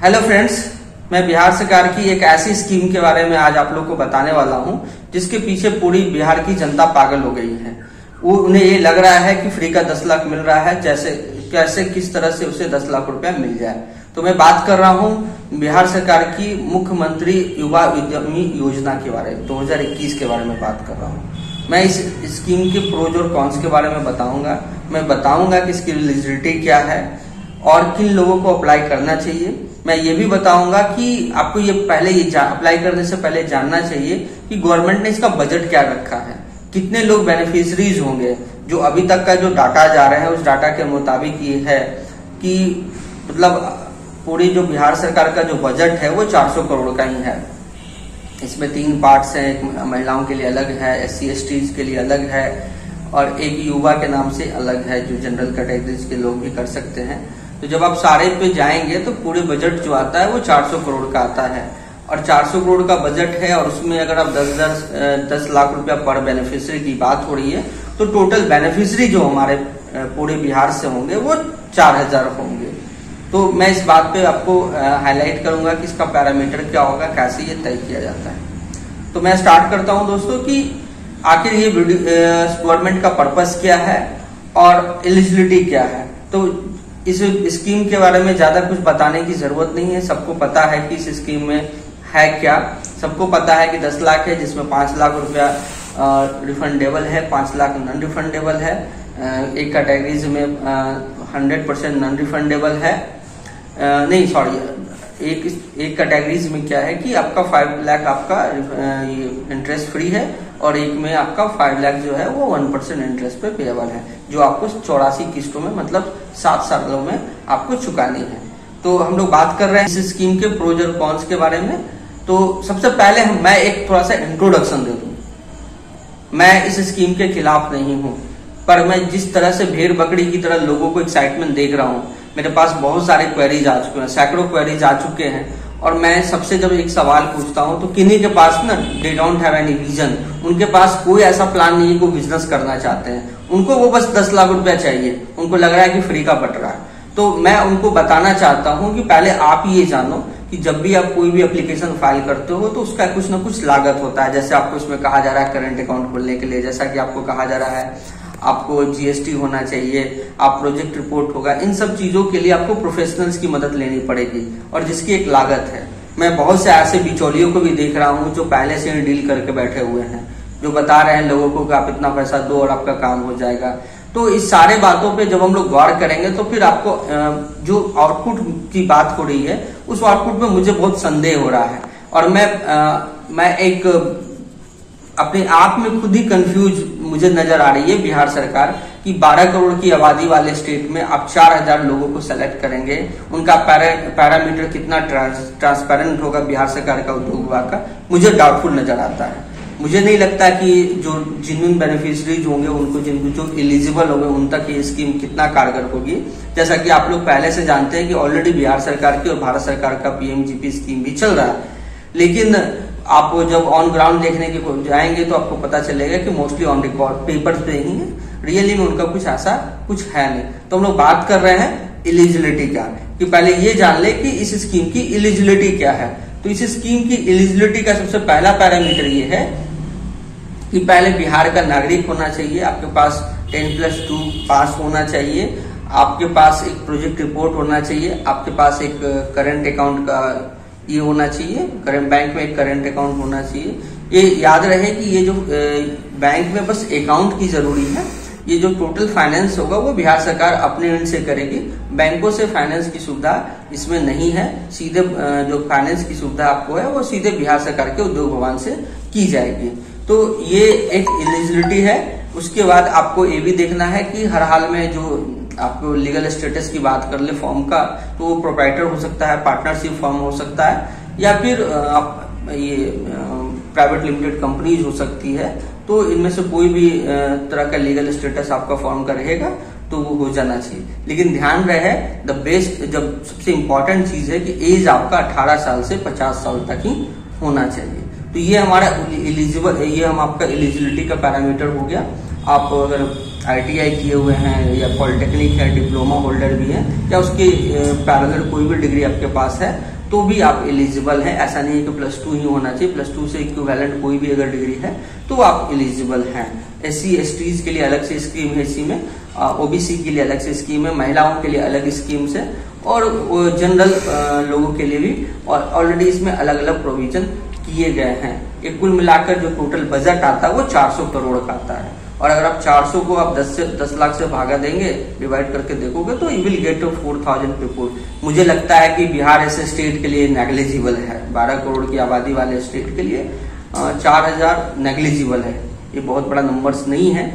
Hello friends, मैं बिहार सरकार की एक ऐसी स्कीम के बारे में आज आप लोग को बताने वाला हूं जिसके पीछे पूरी बिहार की जनता पागल हो गई है। उन्हें ये लग रहा है कि फ्री का 10 लाख मिल रहा है, जैसे कैसे किस तरह से उसे 10 लाख रुपया मिल जाए। तो मैं बात कर रहा हूं बिहार सरकार की मुख्यमंत्री युवा उद्यमी योजना के बारे में, 2021 के बारे में बात कर रहा हूं। मैं इस स्कीम के प्रोज और कॉन्स के बारे में बताऊंगा। मैं बताऊंगा कि इसकी एलिजिबिलिटी क्या है और किन लोगों को अप्लाई करना चाहिए। मैं ये भी बताऊंगा कि आपको ये पहले अप्लाई करने से पहले जानना चाहिए कि गवर्नमेंट ने इसका बजट क्या रखा है, कितने लोग बेनिफिशरीज होंगे। जो अभी तक का जो डाटा जा रहा है उस डाटा के मुताबिक ये है कि मतलब पूरी जो बिहार सरकार का जो बजट है वो 400 करोड़ का ही है। इसमें 3 पार्ट्स हैं, एक महिलाओं के लिए अलग है, SC/ST के लिए अलग है और एक युवा के नाम से अलग है जो जनरल कैटेगरीज के लोग भी कर सकते हैं। तो जब आप सारे पे जाएंगे तो पूरे बजट जो आता है वो 400 करोड़ का आता है और 400 करोड़ का बजट है और उसमें अगर आप 10 लाख रुपया पर बेनिफिशियरी की बात हो रही है तो टोटल बेनिफिशियरी जो हमारे पूरे बिहार से होंगे वो 4000 होंगे। तो मैं इस बात पे आपको हाईलाइट करूंगा कि इसका पैरामीटर क्या होगा, कैसे ये तय किया जाता है। तो मैं स्टार्ट करता हूं दोस्तों कि आखिर ये गवर्नमेंट का पर्पस क्या है और एलिजिबिलिटी क्या है। तो इस स्कीम के बारे में ज्यादा कुछ बताने की जरूरत नहीं है। सबको पता है कि इस स्कीम में है क्या। सबको पता है कि 10 लाख है जिसमें 5 लाख रुपया रिफंडेबल है, 5 लाख नॉन रिफंडेबल है। एक कैटेगरीज में 100% नॉन रिफंडेबल है। नहीं सॉरी, एक कैटेगरीज में क्या है कि आपका 5 लाख आपका इंटरेस्ट फ्री है और एक में आपका 5 लाख जो है वो 1% इंटरेस्ट पे पेएबल है, जो आपको 84 किस्तों में मतलब 7 सालों में आपको चुकानी है। तो हम लोग बात कर रहे हैं इस स्कीम के प्रोज और कॉन्स के बारे में। तो सबसे पहले मैं एक थोड़ा सा इंट्रोडक्शन दे दूं। मैं इस स्कीम के खिलाफ नहीं हूं, पर मैं जिस तरह से भेड़ बकरी की तरह लोगों को एक्साइटमेंट देख रहा हूं, मेरे पास बहुत सारे क्वेरीज आ चुके हैं, सैकड़ों क्वेरीज आ चुके हैं और मैं सबसे जब एक सवाल पूछता हूं तो किन्हीं के पास ना they don't have any vision, उनके पास कोई ऐसा प्लान नहीं है को बिजनेस करना चाहते हैं। उनको वो बस 10 लाख रुपया चाहिए, उनको लग रहा है कि फ्री का बट रहा है। तो मैं उनको बताना चाहता हूं कि पहले आप ये जानो कि जब भी आप कोई भी एप्लीकेशन फाइल करते हो तो उसका कुछ ना कुछ लागत होता है। जैसे आपको इसमें कहा जा रहा है करंट अकाउंट खोलने के लिए, जैसा कि आपको कहा जा रहा है आपको GST होना चाहिए, आप प्रोजेक्ट रिपोर्ट होगा। इन सब चीजों के लिए आपको प्रोफेशनल्स की मदद लेनी पड़ेगी और जिसकी एक लागत है। मैं बहुत से ऐसे बिचौलियों को भी देख रहा हूं जो पहले से ही डील करके बैठे हुए हैं, जो बता रहे हैं लोगों को कि आप इतना पैसा दो और आपका काम हो जाएगा। तो इस सारे बातों पे जब हम लोग गौर करेंगे तो फिर आपको जो आउटपुट की बात हो रही है उस आउटपुट में मुझे बहुत संदेह हो रहा है और मैं एक अपने आप में खुद ही कंफ्यूज मुझे नजर आ रही है बिहार सरकार कि 12 करोड़ की आबादी वाले स्टेट में आप 4000 लोगों को सेलेक्ट करेंगे। उनका पैरामीटर कितना ट्रांसपेरेंट होगा बिहार सरकार का उद्योग विभाग का, मुझे डाउटफुल नजर आता है। मुझे नहीं लगता कि जो जेन्युइन बेनिफिशरीज होंगे उनको जो एलिजिबल होंगे उन तक ये स्कीम कितना कारगर होगी। जैसा कि आप लोग पहले से जानते हैं कि ऑलरेडी बिहार सरकार की और भारत सरकार का PMGP स्कीम भी चल रहा है, लेकिन आप जब ऑन ग्राउंड देखने के जाएंगे तो आपको पता चलेगा कि मोस्टली ऑन रिकॉर्ड पेपर्स पे ही है, रियली में उनका कुछ ऐसा कुछ है नहीं। तो हम लोग बात कर रहे हैं एलिजिबिलिटी का, कि पहले ये जान ले कि इस स्कीम की एलिजिबिलिटी क्या है। तो इस स्कीम की एलिजिबिलिटी का सबसे पहला पैरामीटर ये है कि पहले बिहार का नागरिक होना चाहिए, आपके पास 10+2 पास होना चाहिए, आपके पास एक प्रोजेक्ट रिपोर्ट होना चाहिए, आपके पास एक करंट अकाउंट का ये होना चाहिए, करंट बैंक में एक करंट अकाउंट होना चाहिए। ये याद रहे कि ये जो बैंक में बस अकाउंट की जरूरी है, ये जो टोटल फाइनेंस होगा वो बिहार सरकार अपने एंड से करेगी। बैंकों से फाइनेंस की सुविधा इसमें नहीं है, सीधे जो फाइनेंस की सुविधा आपको है वो सीधे बिहार सरकार के उद्योग भवन से की जाएगी। तो ये एक एलिजिबिलिटी है। उसके बाद आपको ये भी देखना है कि हर हाल में जो आपको लीगल स्टेटस की बात कर ले फॉर्म का, तो वो प्रोप्राइटर हो सकता है, पार्टनरशिप फॉर्म हो सकता है या फिर आप ये प्राइवेट लिमिटेड कंपनीज हो सकती है। तो इनमें से कोई भी तरह का लीगल स्टेटस आपका फॉर्म का रहेगा तो वो हो जाना चाहिए। लेकिन ध्यान रहे द बेस्ट, जब सबसे इंपॉर्टेंट चीज है कि एज आपका 18 साल से 50 साल तक ही होना चाहिए। तो ये हमारा एलिजिबल, ये हम आपका एलिजिबिलिटी का पैरामीटर हो गया। आप अगर ITI किए हुए हैं या पॉलिटेक्निक है, डिप्लोमा होल्डर भी हैं या उसके पैरेलल कोई भी डिग्री आपके पास है तो भी आप एलिजिबल हैं। ऐसा नहीं है कि +2 ही होना चाहिए, +2 से इक्विवेलेंट कोई भी अगर डिग्री है तो आप एलिजिबल हैं। SC STs के लिए अलग से स्कीम है इसी में, OBC के लिए अलग से स्कीम है, महिलाओं के लिए अलग स्कीम्स है और जनरल लोगों के लिए भी ऑलरेडी इसमें अलग अलग प्रोविजन किए गए हैं। एक कुल मिलाकर जो टोटल बजट आता है वो 400 करोड़ का आता है और अगर आप 400 को आप 10 लाख से भागा देंगे, डिवाइड करके देखोगे तो यू विल गेट 4000 पीपुल। मुझे लगता है कि बिहार ऐसे स्टेट के लिए नेग्लिजिबल है। 12 करोड़ की आबादी वाले स्टेट के लिए 4000 नेग्लिजिबल है, ये बहुत बड़ा नंबर्स नहीं है।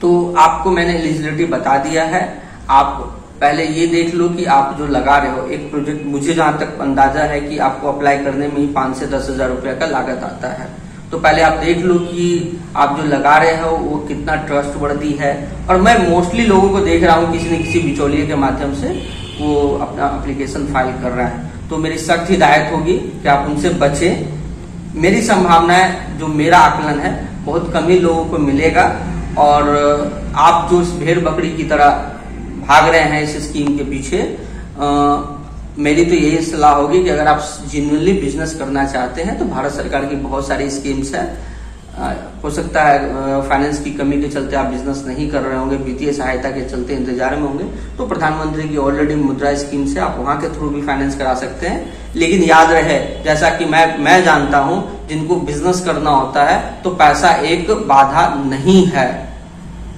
तो आपको मैंने एलिजिबिलिटी बता दिया है। आप पहले ये देख लो कि आप जो लगा रहे हो एक प्रोजेक्ट, मुझे जहां तक अंदाजा है कि आपको अप्लाई करने में ही 5 से 10 हजार रुपया का लागत आता है। तो पहले आप देख लो कि आप जो लगा रहे हो वो कितना ट्रस्टवर्दी है। और मैं मोस्टली लोगों को देख रहा हूँ किसी न किसी बिचौलिए के माध्यम से वो अपना एप्लीकेशन फाइल कर रहा है। तो मेरी सख्त हिदायत होगी कि आप उनसे बचें। मेरी संभावना है, जो मेरा आकलन है, बहुत कम ही लोगों को मिलेगा और आप जो भेड़ बकरी की तरह भाग रहे हैं इस स्कीम के पीछे, मेरी तो यही सलाह होगी कि अगर आप जेन्युइनली बिजनेस करना चाहते हैं तो भारत सरकार की बहुत सारी स्कीम्स है। हो सकता है फाइनेंस की कमी के चलते आप बिजनेस नहीं कर रहे होंगे, वित्तीय सहायता के चलते इंतजार में होंगे, तो प्रधानमंत्री की ऑलरेडी मुद्रा स्कीम से आप वहां के थ्रू भी फाइनेंस करा सकते हैं। लेकिन याद रहे, जैसा कि मैं जानता हूं, जिनको बिजनेस करना होता है तो पैसा एक बाधा नहीं है।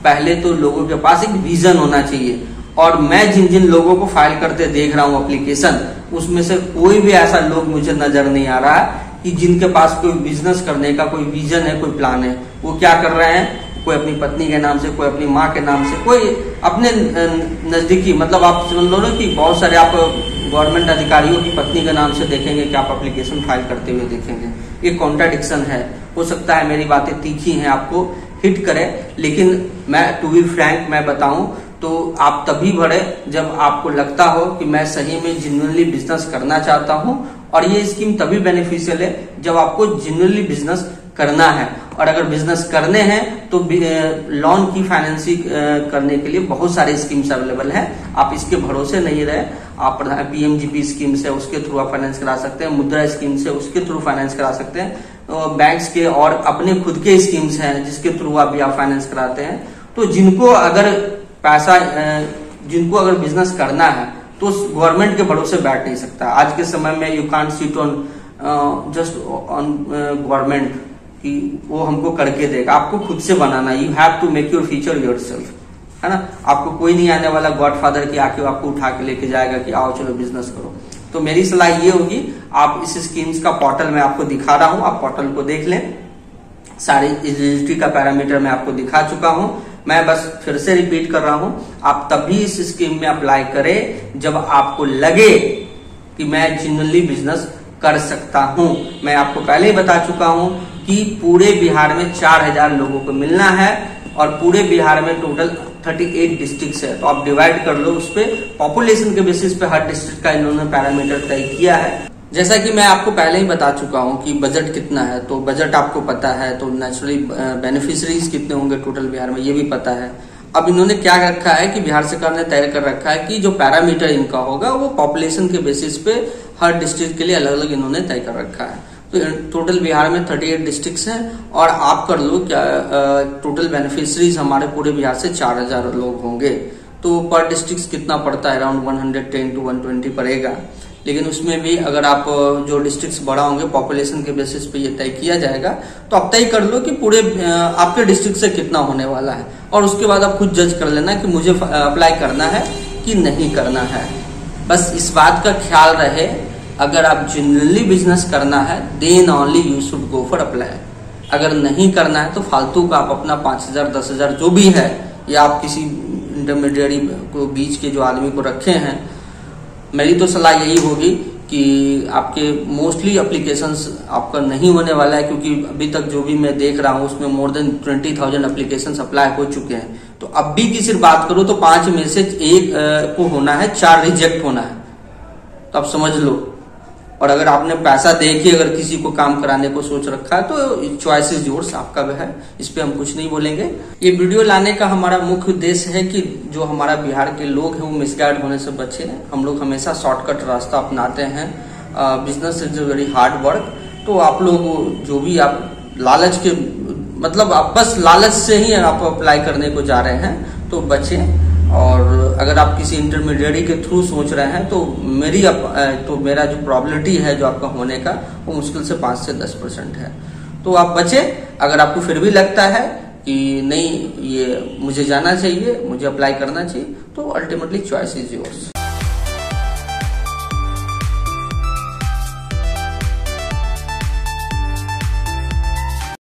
पहले तो लोगों के पास एक विजन होना चाहिए और मैं जिन जिन लोगों को फाइल करते देख रहा हूं एप्लीकेशन, उसमें से कोई भी ऐसा लोग मुझे नजर नहीं आ रहा है कि जिनके पास कोई बिजनेस करने का कोई विजन है, कोई प्लान है। वो क्या कर रहे हैं, कोई अपनी पत्नी के नाम से, कोई अपनी माँ के नाम से, कोई अपने नजदीकी, मतलब आप समझ लो ना कि बहुत सारे आप गवर्नमेंट अधिकारियों की पत्नी के नाम से देखेंगे कि आप एप्लीकेशन फाइल करते हुए देखेंगे। ये कॉन्ट्राडिक्शन है। हो सकता है मेरी बातें तीखी हैं, आपको हिट करे, लेकिन मैं टू बी फ्रैंक मैं बताऊं तो आप तभी बढ़े जब आपको लगता हो कि मैं सही में जेन्युइनली बिजनेस करना चाहता हूं। और ये स्कीम तभी बेनिफिशियल है जब आपको जेन्युइनली बिजनेस करना है। और अगर बिजनेस करने हैं तो लोन की फाइनेंसिंग करने के लिए बहुत सारे स्कीम्स अवेलेबल है। आप इसके भरोसे नहीं रहे, आप PMGP स्कीम से उसके थ्रू आप फाइनेंस करा सकते हैं, मुद्रा स्कीम से उसके थ्रू फाइनेंस करा सकते हैं, बैंक्स के और अपने खुद के स्कीम्स हैं जिसके थ्रू आप फाइनेंस कराते हैं। तो जिनको अगर बिजनेस करना है तो गवर्नमेंट के भरोसे बैठ नहीं सकता। आज के समय में you can't sit on just on government कि वो हमको करके देगा, आपको खुद से बनाना। You have to make your future yourself, है ना। आपको कोई नहीं आने वाला गॉडफादर की आके आपको उठा के लेके जाएगा कि आओ चलो बिजनेस करो। तो मेरी सलाह ये होगी, आप इस स्कीम्स का पोर्टल मैं आपको दिखा रहा हूं, आप पोर्टल को देख लें। सारी एलिजिबिलिटी का पैरामीटर मैं आपको दिखा चुका हूं, मैं बस फिर से रिपीट कर रहा हूं। आप तभी इस स्कीम में अप्लाई करें जब आपको लगे कि मैं जेन्युइनली बिजनेस कर सकता हूं। मैं आपको पहले ही बता चुका हूं कि पूरे बिहार में 4000 लोगों को मिलना है और पूरे बिहार में टोटल 38 डिस्ट्रिक्ट है। तो आप डिवाइड कर लो उस पे, पॉपुलेशन के बेसिस पे हर डिस्ट्रिक्ट का इन्होंने पैरामीटर तय किया है। जैसा कि मैं आपको पहले ही बता चुका हूं कि बजट कितना है, तो बजट आपको पता है, तो नेचुरली बेनिफिशरीज कितने होंगे टोटल बिहार में ये भी पता है। अब इन्होंने क्या रखा है कि बिहार सरकार ने तय कर रखा है कि जो पैरामीटर इनका होगा वो पॉपुलेशन के बेसिस पे हर डिस्ट्रिक्ट के लिए अलग अलग इन्होंने तय कर रखा है। तो टोटल बिहार में 38 डिस्ट्रिक्ट हैं और आप कर लो क्या टोटल बेनिफिशरीज हमारे पूरे बिहार से 4000 लोग होंगे। तो पर डिस्ट्रिक्ट कितना पड़ता है, अराउंड 110 to 120 पड़ेगा। लेकिन उसमें भी अगर आप जो डिस्ट्रिक्ट्स बड़ा होंगे पॉपुलेशन के बेसिस पे ये तय किया जाएगा, तो आप तय कर लो कि पूरे आपके डिस्ट्रिक्ट से कितना होने वाला है और उसके बाद आप खुद जज कर लेना कि मुझे अप्लाई करना है कि नहीं करना है। बस इस बात का ख्याल रहे, अगर आप जेन्युइनली बिजनेस करना है then only you should go for apply. अगर नहीं करना है तो फालतू का आप अपना 5000 10,000 जो भी है, या आप किसी इंटरमीडिएट को बीच के जो आदमी को रखे हैं, मेरी तो सलाह यही होगी कि आपके मोस्टली एप्लीकेशंस आपका नहीं होने वाला है, क्योंकि अभी तक जो भी मैं देख रहा हूं उसमें मोर देन 20,000 एप्लीकेशंस अप्लाई हो चुके हैं। तो अब भी की सिर्फ बात करूं तो 5 में से 1 को होना है, 4 रिजेक्ट होना है। तो आप समझ लो, और अगर आपने पैसा दे के अगर किसी को काम कराने को सोच रखा है तो चॉइस इज योर्स, आपका भी है, इस पे हम कुछ नहीं बोलेंगे। ये वीडियो लाने का हमारा मुख्य उद्देश्य है कि जो हमारा बिहार के लोग हैं वो मिसगाइड होने से बचे। हम लोग हमेशा शॉर्टकट रास्ता अपनाते हैं। Business is a very hard work. तो आप लोग जो भी आप लालच के मतलब आप बस लालच से ही आप अप्लाई करने को जा रहे हैं तो बचें। और अगर आप किसी इंटरमीडिएट के थ्रू सोच रहे हैं तो मेरा जो प्रोबेबिलिटी है जो आपका होने का वो मुश्किल से 5 से 10% है। तो आप बचें। अगर आपको फिर भी लगता है कि नहीं ये मुझे जाना चाहिए, मुझे अप्लाई करना चाहिए, तो अल्टीमेटली चॉइस इज योर्स।